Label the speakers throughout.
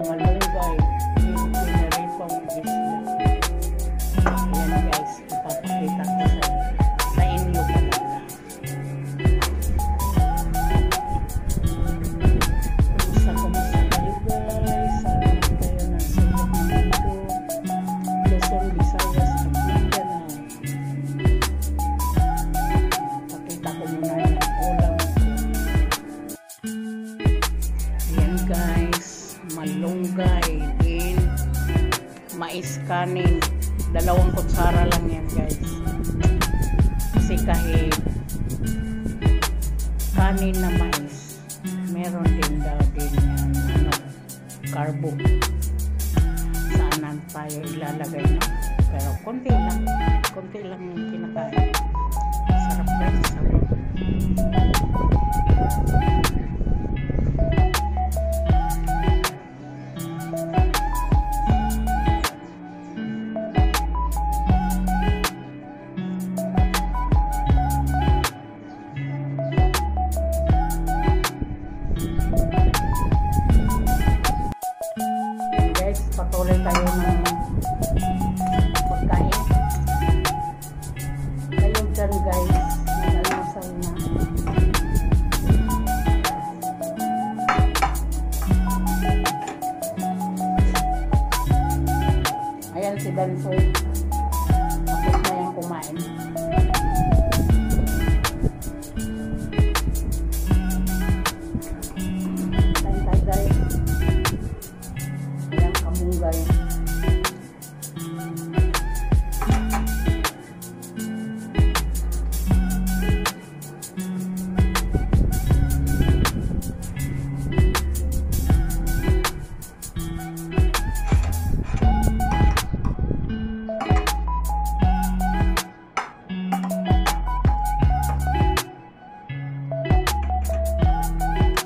Speaker 1: malunggay, yung pinaritong isda. Ayan guys, ipapakita ko sa inyo pala na. Kumusta kayo guys? Sana kayo ng sulok ng mundo. Luzon, Visayas, at Mindanao. Pakita ko muna yung ulam. Ayan guys, malunggay din, mais kanin. 2 kutsara lang yan guys. Kasi kahit kanin na mais, meron din daw din yan, carbo. Saan tayo ilalagay na? Pero konti lang yung kinakain. Sarap guys, sarap. Patuloy tayo ng pagkain. Kayo dyan guys, nag-almasal na. Ayan si Dansoy. Tapos na yung kumain. Tayo guys. Kamunggay.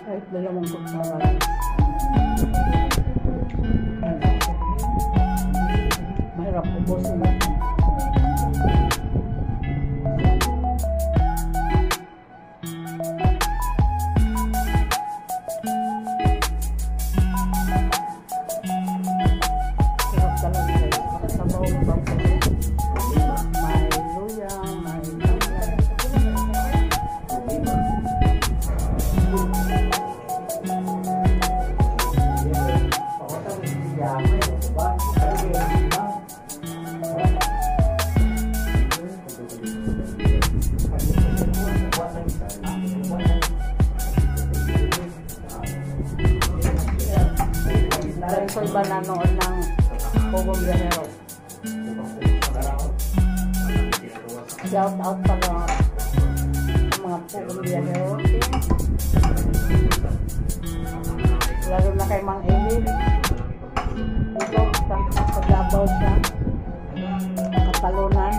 Speaker 1: Kahit 2 kutsara. Mahirap ubusin natin. Sarap talaga guys. Makasabaw mo ba po? May luya, may lamay. Dansoy ba nanood ng Pogong Biyahero? Shout out pala sa mga Pogong Biyahero. Lalo na kay Mang Eli. Dito, sa Davao siya. Katalunan.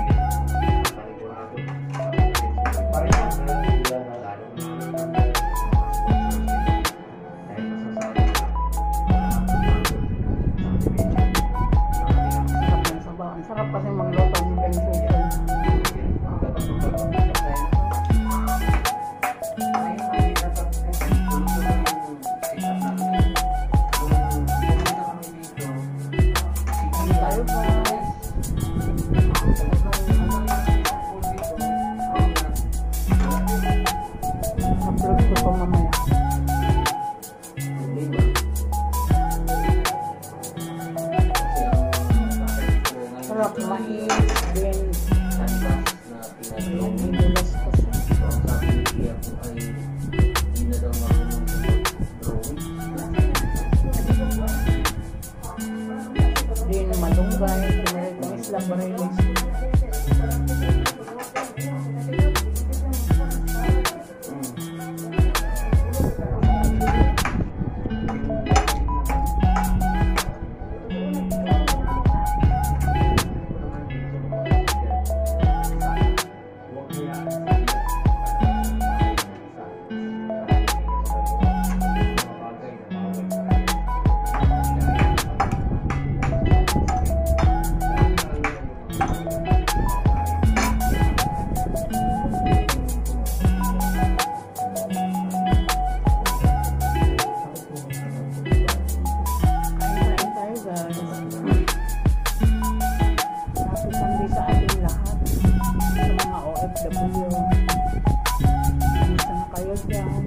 Speaker 1: Ang sarap kasi magluto ng bensuso. Tayo guys. OFW. Kamusta na kayo dyan?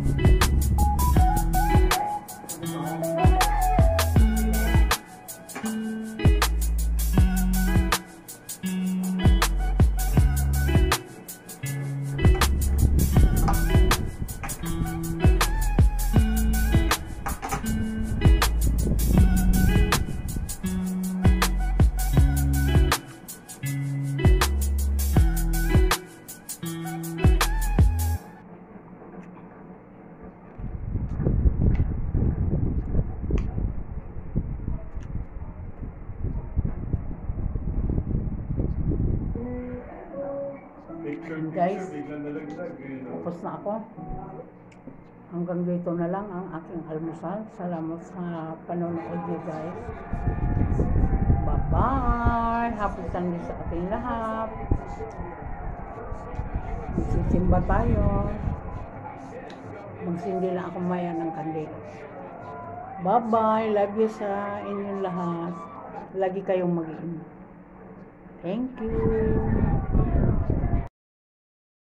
Speaker 1: Guys, tapos na ako. Hanggang dito na lang ang aking almusal. Salamat sa panonood niyo guys. Bye-bye! Happy Sunday sa ating lahat. Magsisimba tayo. Magsindi lang ako maya ng kandila. Bye-bye! Love you sa inyong lahat. Lagi kayong mag-iingat. Thank you!